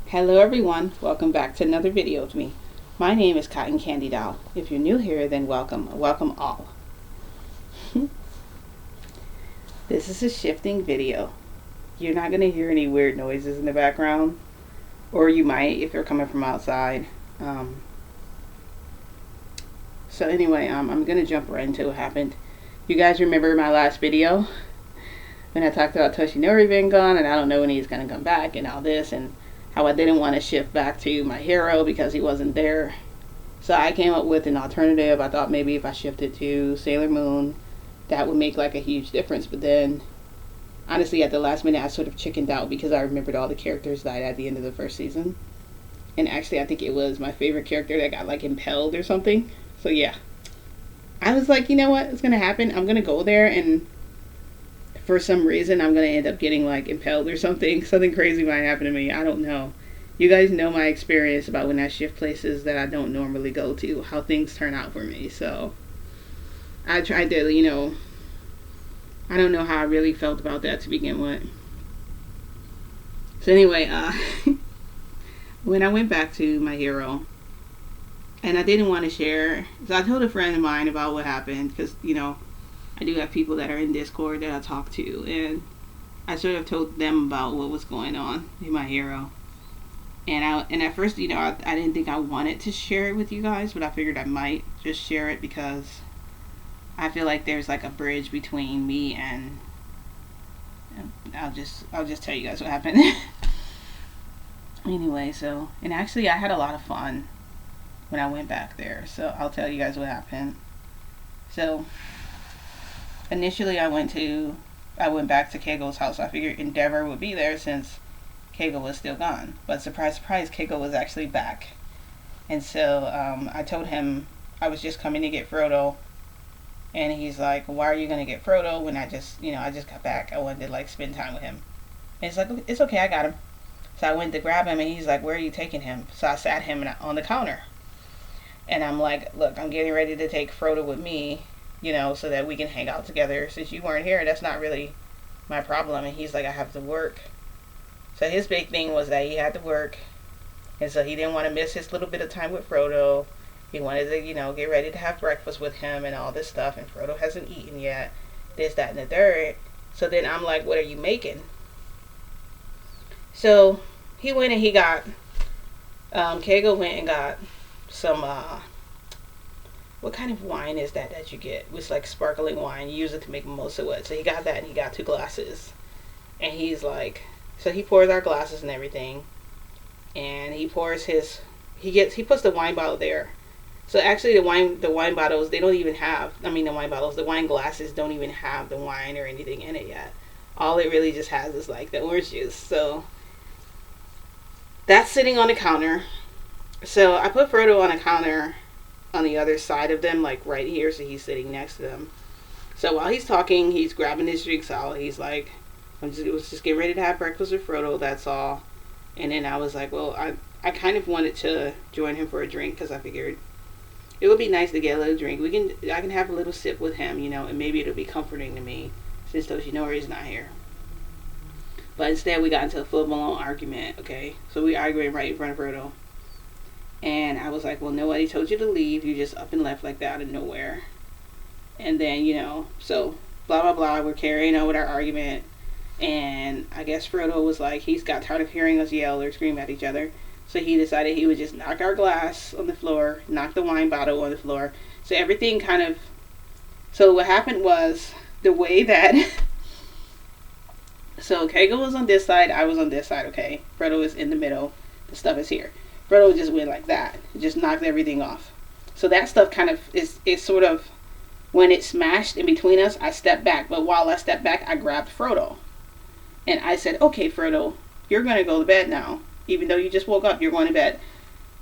Hello everyone, welcome back to another video with me. My name is Cotton Candy Doll. If you're new here, then welcome all. This is a shifting video. You're not going to hear any weird noises in the background, or you might if you're coming from outside. So anyway, I'm going to jump right into what happened. You guys remember my last video when I talked about Toshinori being gone and I don't know when he's going to come back and all this, and how I didn't want to shift back to my hero because he wasn't there. So I came up with an alternative. I thought maybe if I shifted to Sailor Moon, that would make like a huge difference. But then, honestly, at the last minute, I sort of chickened out because I remembered all the characters died at the end of the first season. And actually, I think it was my favorite character that got like impaled or something. So yeah, I was like, you know what? It's going to happen. I'm going to go there, and for some reason I'm going to end up getting like impaled or something. Something crazy might happen to me. I don't know. You guys know my experience about when I shift places that I don't normally go to, how things turn out for me. So I tried to, I don't know how I really felt about that to begin with. So anyway, when I went back to my hero, and I didn't want to share, so I told a friend of mine about what happened, because, I do have people that are in Discord that I talk to, and I sort of told them about what was going on in my hero. And at first, I didn't think I wanted to share it with you guys, but I figured I might just share it because I feel like there's like a bridge between me and I'll just tell you guys what happened. Anyway, and actually I had a lot of fun when I went back there, so I'll tell you guys what happened. So initially I went back to Keigo's house. I figured Endeavor would be there since Keigo was still gone. But surprise, surprise, Keigo was actually back. And so I told him I was just coming to get Frodo. And he's like, why are you going to get Frodo when I just got back? I wanted to like spend time with him. And it's like, it's okay, I got him. So I went to grab him and he's like, where are you taking him? So I sat him on the counter. And I'm like, look, I'm getting ready to take Frodo with me, so that we can hang out together. Since you weren't here, that's not really my problem. And he's like, I have to work. So his big thing was that he had to work. And so he didn't want to miss his little bit of time with Frodo. He wanted to, get ready to have breakfast with him and all this stuff. And Frodo hasn't eaten yet. This, that, and the third. So then I'm like, what are you making? So he went and he got, Keigo went and got some, what kind of wine is that you get? It's like sparkling wine. You use it to make mimosa with. So he got that and he got 2 glasses. And he's like, so he pours our glasses and everything. And he pours he puts the wine bottle there. So actually the wine bottles, they don't even have, the wine glasses don't even have the wine or anything in it yet. All it really just has is like the orange juice. So that's sitting on the counter. So I put Frodo on a counter on the other side of them, like right here, so he's sitting next to them. So while he's talking, he's grabbing his drinks out. He's like, was just getting ready to have breakfast with Frodo, that's all. And then I was like, well, I kind of wanted to join him for a drink because I figured it would be nice to get a little drink. I can have a little sip with him, and maybe it'll be comforting to me since Toshinori's not here. But instead we got into a full-blown argument, okay? So we arguing right in front of Frodo. And I was like, well, nobody told you to leave. You just up and left like that out of nowhere. And then, so blah, blah, blah. We're carrying on with our argument. And I guess Frodo was like, he's got tired of hearing us yell or scream at each other. So he decided he would just knock our glass on the floor, knock the wine bottle on the floor. So everything so what happened was the way that, so Keigo was on this side, I was on this side, okay? Frodo is in the middle, the stuff is here. Frodo just went like that. It just knocked everything off. So that stuff kind of is sort of, when it smashed in between us, I stepped back. But while I stepped back, I grabbed Frodo. And I said, okay, Frodo, you're going to go to bed now. Even though you just woke up, you're going to bed.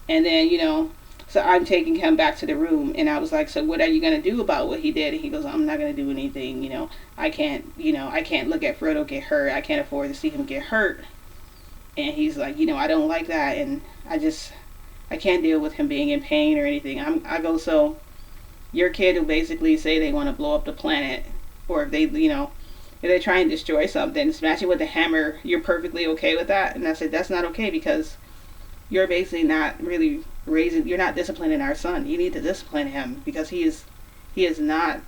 And then, so I'm taking him back to the room. And I was like, so what are you going to do about what he did? And he goes, I'm not going to do anything. I can't look at Frodo get hurt. I can't afford to see him get hurt. And he's like, I don't like that. And I can't deal with him being in pain or anything. I go, so your kid will basically say they want to blow up the planet, or if they try and destroy something, smash it with a hammer, you're perfectly okay with that? And I said, that's not okay, because you're basically not really raising, you're not disciplining our son. You need to discipline him because he is not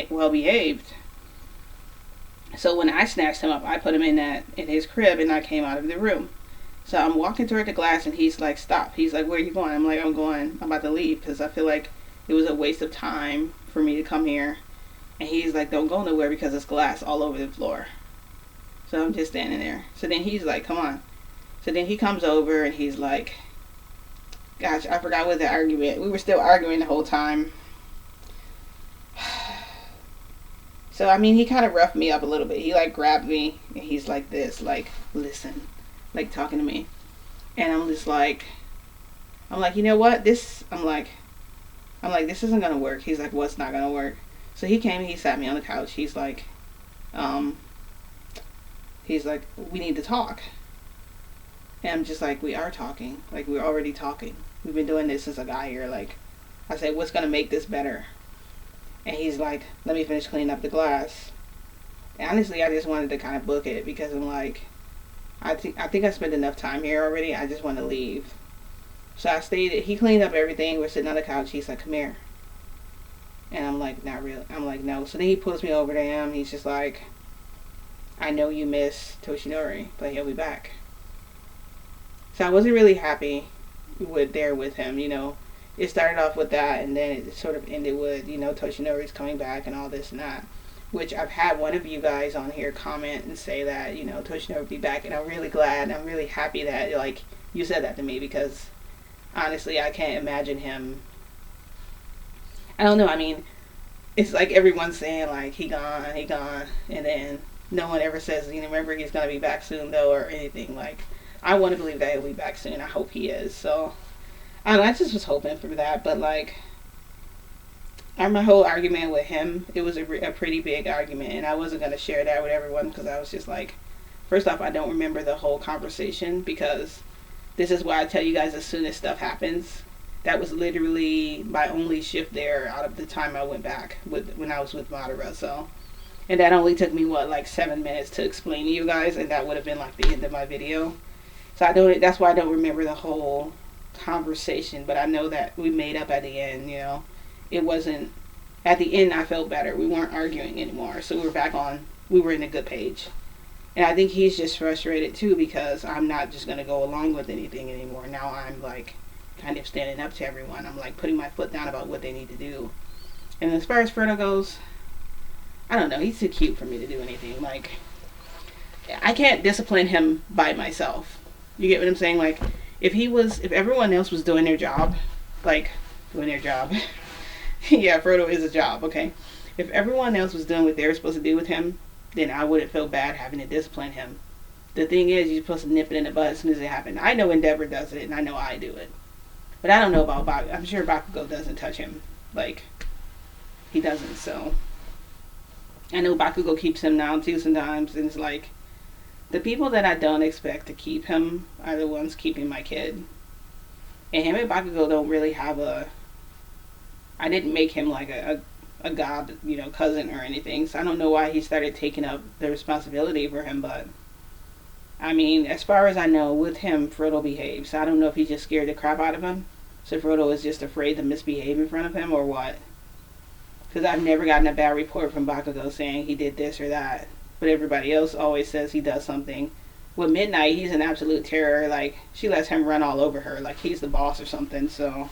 well behaved. So when I snatched him up, I put him in his crib, and I came out of the room. So I'm walking toward the glass, and he's like, stop. He's like, where are you going? I'm like, I'm about to leave because I feel like it was a waste of time for me to come here. And he's like, don't go nowhere because it's glass all over the floor. So I'm just standing there. So then he's like, come on. So then he comes over, and he's like, gosh, I forgot what the argument. We were still arguing the whole time. So, I mean, he kind of roughed me up a little bit. He, like, grabbed me, and he's like this, like, listen, like, talking to me. And I'm just like, you know what? I'm like, this isn't going to work. He's like, what's not going to work? So he came and he sat me on the couch. He's like, we need to talk. And I'm just like, we are talking. Like, we're already talking. We've been doing this since I got here. Like, I said, what's going to make this better? And he's like, let me finish cleaning up the glass. And honestly, I just wanted to kind of book it because I'm like, I think I spent enough time here already. I just want to leave. So I stayed. He cleaned up everything. We're sitting on the couch. He's like, come here. And I'm like, not really. I'm like, no. So then he pulls me over to him. He's just like, I know you miss Toshinori, but he'll be back. So I wasn't really happy with him, you know. It started off with that, and then it sort of ended with, you know, Toshinori's coming back and all this and that. Which I've had one of you guys on here comment and say that, you know, Toshinori will be back. And I'm really glad. I'm really happy that, like, you said that to me because, honestly, I can't imagine him. I don't know. I mean, it's like everyone's saying, like, he gone. And then no one ever says, you know, remember he's going to be back soon, though, or anything. Like, I want to believe that he'll be back soon. I hope he is. So, I don't know. I just was hoping for that. But, like, my whole argument with him, it was a pretty big argument. And I wasn't going to share that with everyone because I was just like, first off, I don't remember the whole conversation because this is why I tell you guys as soon as stuff happens. That was literally my only shift there out of the time I went back when I was with Madara. So, and that only took me, like 7 minutes to explain to you guys. And that would have been like the end of my video. So that's why I don't remember the whole conversation, but I know that we made up at the end, you know. It wasn't, at the end I felt better. We weren't arguing anymore. So we were in a good page. And I think he's just frustrated too because I'm not just going to go along with anything anymore. Now I'm like kind of standing up to everyone. I'm like putting my foot down about what they need to do. And as far as Frodo goes, I don't know. He's too cute for me to do anything. Like, I can't discipline him by myself. You get what I'm saying? Like, if everyone else was doing their job, yeah, Frodo is a job, okay? If everyone else was doing what they were supposed to do with him, then I wouldn't feel bad having to discipline him. The thing is, you're supposed to nip it in the bud as soon as it happens. I know Endeavor does it, and I know I do it. But I don't know about Bakugo. I'm sure Bakugo doesn't touch him. Like, he doesn't, so. I know Bakugo keeps him down, too, sometimes, and it's like, the people that I don't expect to keep him are the ones keeping my kid. And him and Bakugo don't really have I didn't make him like a god, you know, cousin or anything. So I don't know why he started taking up the responsibility for him. But, I mean, as far as I know, with him, Frodo behaves. So I don't know if he just scared the crap out of him. So Frodo is just afraid to misbehave in front of him or what. Because I've never gotten a bad report from Bakugo saying he did this or that. But everybody else always says he does something. With Midnight, he's an absolute terror. Like, she lets him run all over her. Like, he's the boss or something. So,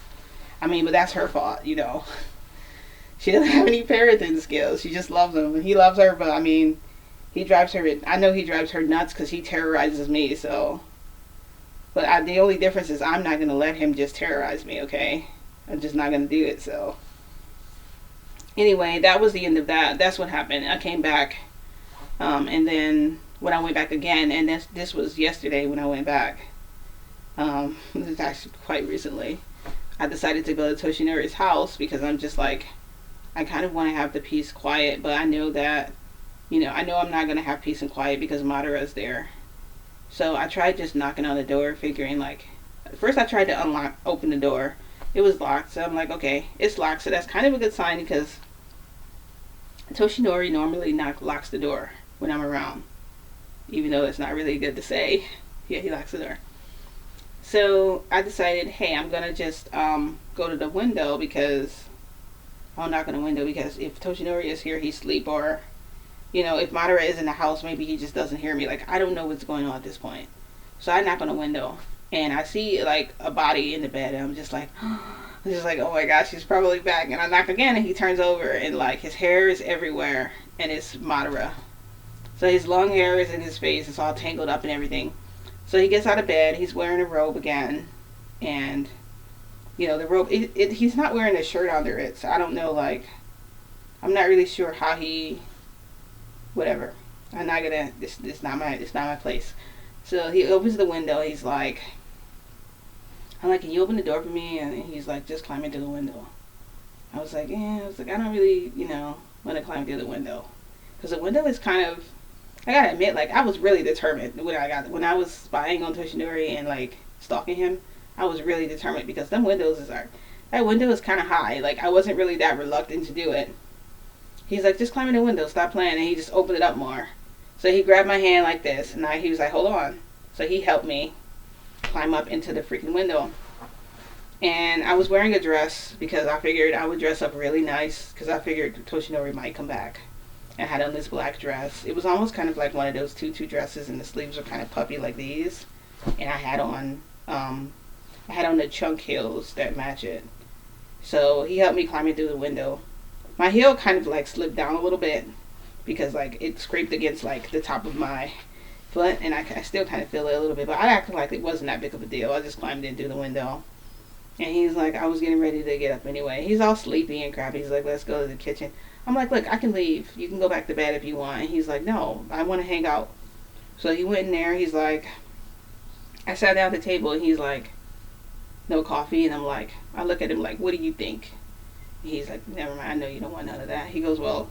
I mean, but that's her fault, you know. She doesn't have any parenting skills. She just loves him. And he loves her, but, I mean, I know he drives her nuts because he terrorizes me, so. But the only difference is I'm not going to let him just terrorize me, okay? I'm just not going to do it, so. Anyway, that was the end of that. That's what happened. I came back. And then when I went back again, and this was yesterday when I went back, this is actually quite recently, I decided to go to Toshinori's house because I'm just like, I kind of want to have the peace quiet, but I know that, you know, I know I'm not going to have peace and quiet because Madara's there. So I tried just knocking on the door, figuring like, first I tried to open the door. It was locked, so I'm like, okay, it's locked, so that's kind of a good sign because Toshinori normally locks the door when I'm around, even though it's not really good to say. Yeah, he locks the door. So I decided, hey, I'm gonna just go to the window because I'll knock on the window because if Toshinori is here, he's asleep, or if Madara is in the house, maybe he just doesn't hear me. Like, I don't know what's going on at this point. So I knock on the window and I see like a body in the bed, and I'm just like, oh my gosh, he's probably back. And I knock again, and he turns over, and like his hair is everywhere, and it's Madara. So his long hair is in his face, it's all tangled up and everything. So he gets out of bed, he's wearing a robe again, and the robe. He's not wearing a shirt under it, so I don't know. Like, I'm not really sure how he. Whatever. I'm not gonna. This not my. It's not my place. So he opens the window. He's like, I'm like, can you open the door for me? And he's like, just climb into the window. I was like, I don't really, want to climb through the window, because the window is kind of. I gotta admit, like, I was really determined when I was spying on Toshinori and like stalking him. I was really determined because that window is kind of high. Like, I wasn't really that reluctant to do it. He's like, just climb in the window, stop playing, and he just opened it up more. So he grabbed my hand like this, and he was like, hold on. So he helped me climb up into the freaking window. And I was wearing a dress because I figured I would dress up really nice because I figured Toshinori might come back. I had on this black dress. It was almost kind of like one of those tutu dresses, and the sleeves were kind of puffy like these. And I had on the chunk heels that match it. So he helped me climb in through the window. My heel kind of like slipped down a little bit because like it scraped against like the top of my foot, and I still kind of feel it a little bit, but I acted like it wasn't that big of a deal. I just climbed in through the window. And he's like, I was getting ready to get up anyway. He's all sleepy and crappy. He's like, let's go to the kitchen. I'm like, look, I can leave. You can go back to bed if you want. And he's like, no, I want to hang out. So he went in there. He's like, I sat down at the table, and he's like, no coffee. And I'm like, I look at him like, what do you think? And he's like, never mind. I know you don't want none of that. He goes, well,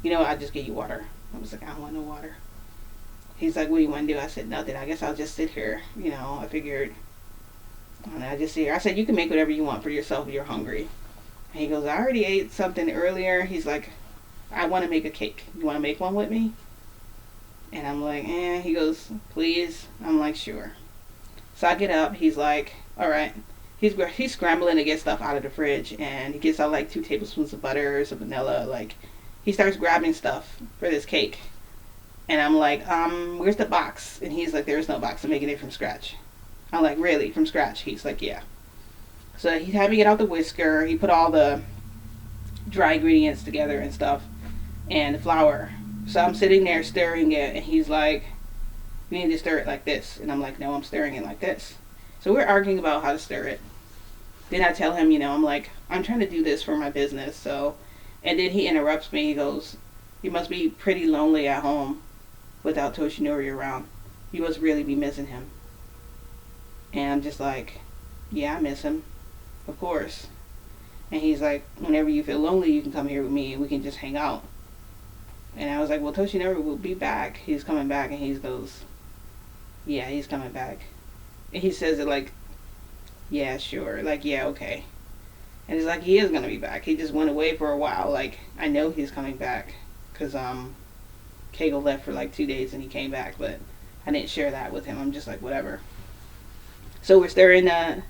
I'll just get you water. I was like, I don't want no water. He's like, what do you want to do? I said, nothing. I guess I'll just sit here. I figured, I just sit here. I said, you can make whatever you want for yourself if you're hungry. And he goes, I already ate something earlier. He's like, I want to make a cake. You want to make one with me? And I'm like, He goes, please. I'm like, sure. So I get up. He's like, all right. He's scrambling to get stuff out of the fridge, and he gets out like 2 tablespoons of butter, some vanilla. Like, he starts grabbing stuff for this cake. And I'm like, where's the box? And he's like, there's no box. I'm making it from scratch. I'm like, really? From scratch? He's like, yeah. So he had me get out the whisker. He put all the dry ingredients together and stuff, and the flour. So I'm sitting there stirring it, and he's like, you need to stir it like this. And I'm like, no, I'm stirring it like this. So we're arguing about how to stir it. Then I tell him, I'm like, I'm trying to do this for my business. So, and then he interrupts me. He goes, you must be pretty lonely at home without Toshinori around. You must really be missing him. And I'm just like, yeah, I miss him. Of course. And he's like, whenever you feel lonely, you can come here with me and we can just hang out. And I was like, well, Toshinori will be back. He's coming back. And he goes, yeah, he's coming back. And he says it like, yeah, sure. Like, yeah, okay. And it's like, he is going to be back. He just went away for a while. Like, I know he's coming back. Because Keigo left for like 2 days and he came back. But I didn't share that with him. I'm just like, whatever. So we're stirring the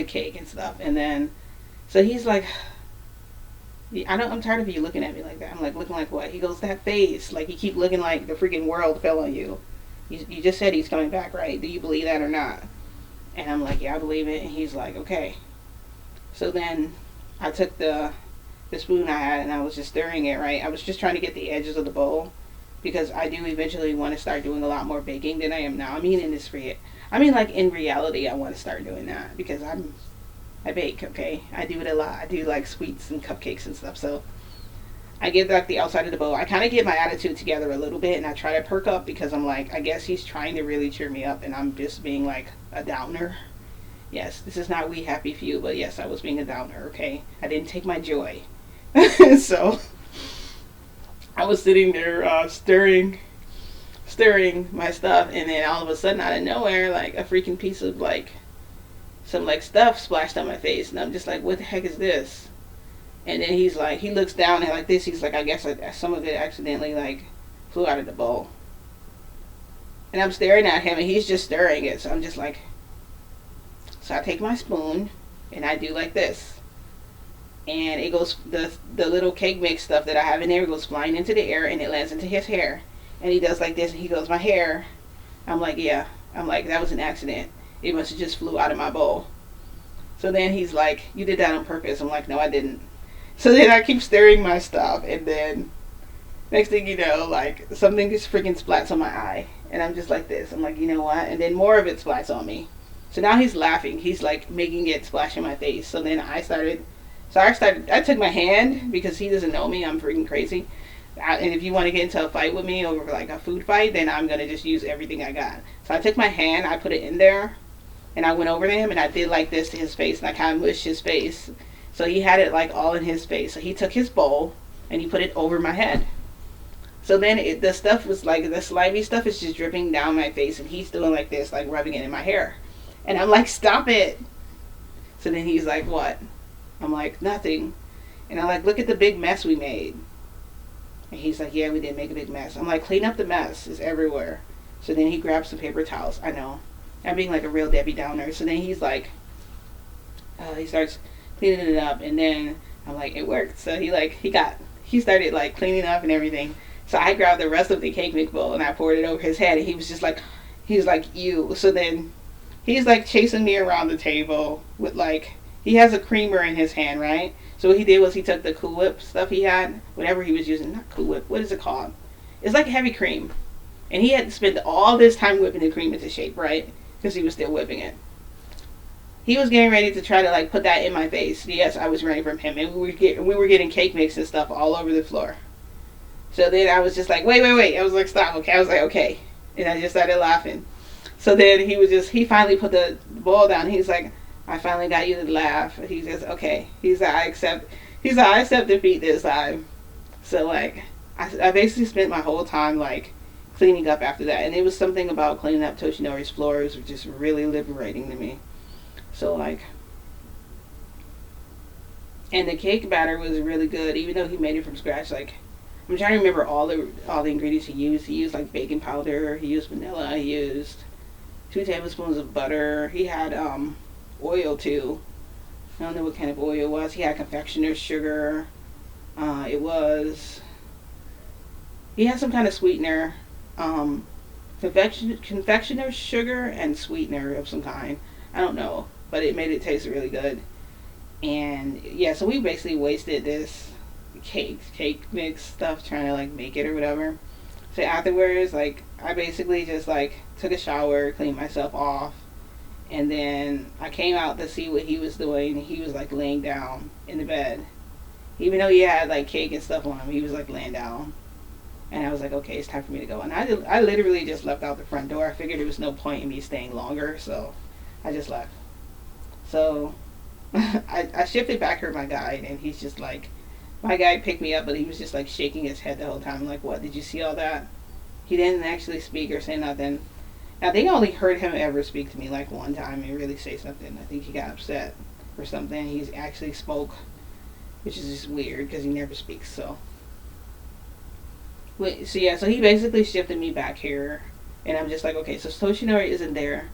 cake and stuff. And then, so he's like, I'm tired of you looking at me like that. I'm like, looking like what? He goes, that face. Like, you keep looking like the freaking world fell on you. You just said he's coming back, right? Do you believe that or not? And I'm like, yeah, I believe it. And he's like, okay. So then I took the spoon I had and I was just stirring it, right? I was just trying to get the edges of the bowl because I do eventually want to start doing a lot more baking than I am now. Like in reality, I want to start doing that because I bake, okay? I do it a lot. I do like sweets and cupcakes and stuff. So I get like the outside of the bowl. I kind of get my attitude together a little bit and I try to perk up because I'm like, I guess he's trying to really cheer me up and I'm just being like a downer. Yes, this is not We Happy Few, but yes, I was being a downer, okay? I didn't take my joy. So I was sitting there stirring my stuff, and then all of a sudden out of nowhere, like a freaking piece of like some like stuff splashed on my face, and I'm just like, what the heck is this? And then he's like, he looks down and like this, he's like, I guess some of it accidentally like flew out of the bowl. And I'm staring at him, and he's just stirring it. So I'm just like, so I take my spoon, and I do like this. And it goes, the little cake mix stuff that I have in there goes flying into the air, and it lands into his hair. And he does like this, and he goes, my hair. I'm like, yeah. I'm like, that was an accident. It must have just flew out of my bowl. So then he's like, you did that on purpose. I'm like, no, I didn't. So then I keep stirring my stuff, and then next thing you know, like, something just freaking splats on my eye. And I'm just like this. I'm like, you know what? And then more of it splats on me. So now he's laughing. He's like making it splash in my face. So then I took my hand, because he doesn't know me. I'm freaking crazy. And if you want to get into a fight with me over like a food fight, then I'm going to just use everything I got. So I took my hand, I put it in there, and I went over to him, and I did like this to his face, and I kind of mushed his face. So he had it like all in his face. So he took his bowl, and he put it over my head. So then the stuff was like, the slimy stuff is just dripping down my face, and he's doing like this, like rubbing it in my hair. And I'm like, stop it. So then he's like, what? I'm like, nothing. And I'm like, look at the big mess we made. And he's like, yeah, we did make a big mess. I'm like, clean up the mess. It's everywhere. So then he grabs some paper towels. I know. I'm being like a real Debbie Downer. So then he's like, he starts cleaning it up. And then I'm like, it worked. So he started like cleaning up and everything. So I grabbed the rest of the cake mix bowl, and I poured it over his head. And he was like, ew. So then he's like chasing me around the table with like, he has a creamer in his hand, right? So what he did was he took the Cool Whip stuff he had, whatever he was using, not Cool Whip, what is it called? It's like heavy cream. And he had to spend all this time whipping the cream into shape, right? Because he was still whipping it. He was getting ready to try to like put that in my face. Yes, I was running from him, and we were getting cake mix and stuff all over the floor. So then I was just like, wait. I was like, stop, okay? I was like, okay. And I just started laughing. So then he finally put the bowl down. He's like, I finally got you to laugh. He says, okay. He's like, I accept defeat this time. So like, I basically spent my whole time like cleaning up after that. And it was something about cleaning up Toshinori's floors was just really liberating to me. So like, and the cake batter was really good, even though he made it from scratch. Like, I'm trying to remember all the ingredients he used. He used like baking powder. He used vanilla. He used 2 tablespoons of butter. He had oil too. I don't know what kind of oil it was. He had confectioner's sugar. He had some kind of sweetener. Confectioner's sugar and sweetener of some kind. I don't know, but it made it taste really good. And yeah, so we basically wasted this cake mix stuff trying to like make it or whatever. So afterwards, like, I basically just like took a shower, cleaned myself off, and then I came out to see what he was doing. He was like laying down in the bed. Even though he had like cake and stuff on him, he was like laying down. And I was like, okay, it's time for me to go. And I literally just left out the front door. I figured there was no point in me staying longer, so I just left. So I shifted back to my guide, and he's just like, my guy picked me up, but he was just like shaking his head the whole time. I'm like, what? Did you see all that? He didn't actually speak or say nothing. I think I only heard him ever speak to me like one time and really say something. I think he got upset or something. He actually spoke, which is just weird because he never speaks. So yeah, so he basically shifted me back here, and I'm just like, okay, so Toshinori isn't there,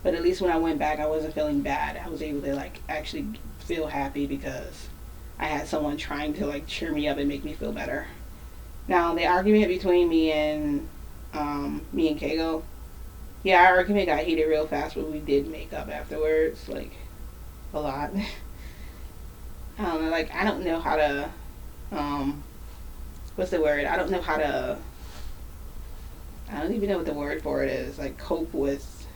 but at least when I went back, I wasn't feeling bad. I was able to like actually feel happy because I had someone trying to like cheer me up and make me feel better. Now the argument between me and Keigo, yeah, our argument got heated real fast, but we did make up afterwards, like a lot. I don't know, like I don't know how to what's the word? I don't know how to. I don't even know what the word for it is. Like cope with.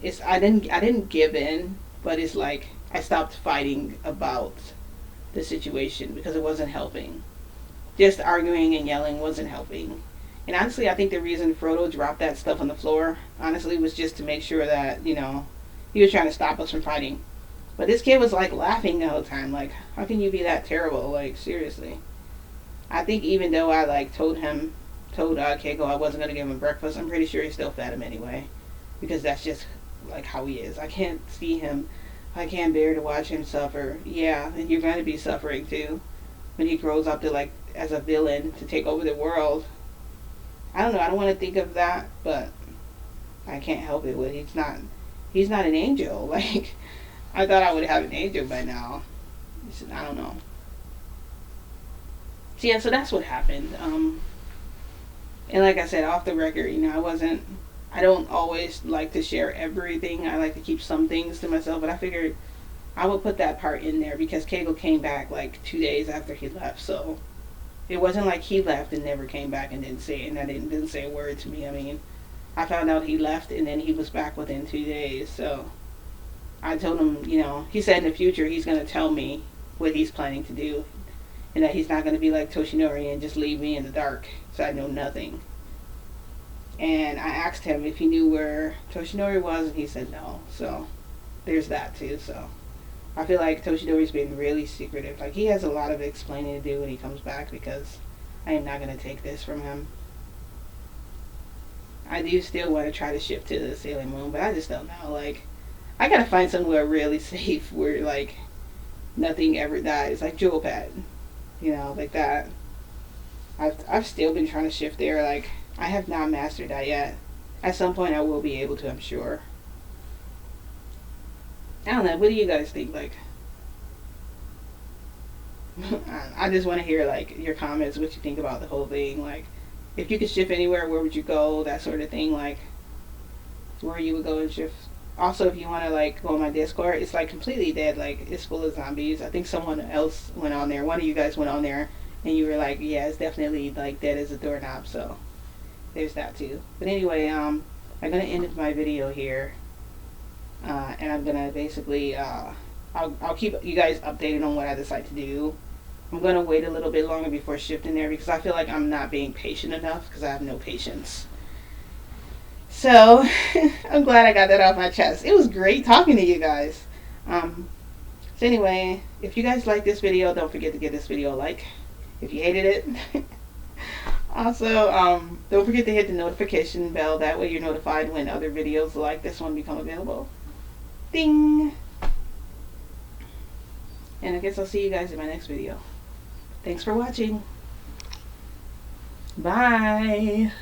It's I didn't give in, but it's like I stopped fighting about the situation because it wasn't helping. Just arguing and yelling wasn't helping. And honestly, I think the reason Frodo dropped that stuff on the floor, honestly, was just to make sure that, you know, he was trying to stop us from fighting. But this kid was like laughing the whole time. Like, how can you be that terrible? Like, seriously. I think even though I like told Keiko I wasn't gonna give him breakfast, I'm pretty sure he still fed him anyway, because that's just like how he is. I can't see him. I can't bear to watch him suffer. Yeah, and you're gonna be suffering too when he grows up to like as a villain to take over the world. I don't know. I don't want to think of that, but I can't help it. With he's not an angel. Like I thought I would have an angel by now. I don't know. So yeah, so that's what happened. And like I said, off the record, I don't always like to share everything. I like to keep some things to myself, but I figured I would put that part in there because Kegel came back like 2 days after he left. So it wasn't like he left and never came back and didn't say a word to me. I mean, I found out he left and then he was back within 2 days. So I told him, he said in the future he's going to tell me what he's planning to do and that he's not going to be like Toshinori and just leave me in the dark so I know nothing. And I asked him if he knew where Toshinori was, and he said no. So there's that too. So I feel like Toshinori's been really secretive. Like he has a lot of explaining to do when he comes back because I am not going to take this from him. I do still want to try to ship to the Sailor Moon, but I just don't know. Like I gotta find somewhere really safe where like nothing ever dies, like Jewel Pad, like that. I've still been trying to shift there. Like I have not mastered that yet. At some point I will be able to, I'm sure. I don't know. What do you guys think? Like, I just want to hear like your comments, what you think about the whole thing. Like, if you could shift anywhere, where would you go? That sort of thing. Like, where you would go and shift. Also, if you want to like go on my Discord, it's like completely dead. Like, it's full of zombies. I think someone else went on there. One of you guys went on there, and you were like, yeah, it's definitely like dead as a doorknob. So there's that too. But anyway, I'm gonna end my video here. And I'm gonna basically I'll keep you guys updated on what I decide to do. I'm gonna wait a little bit longer before shifting there because I feel like I'm not being patient enough because I have no patience. So I'm glad I got that off my chest. It was great talking to you guys. So anyway, if you guys like this video, don't forget to give this video a like. If you hated it. Also, don't forget to hit the notification bell. That way you're notified when other videos like this one become available. Ding! And I guess I'll see you guys in my next video. Thanks for watching. Bye!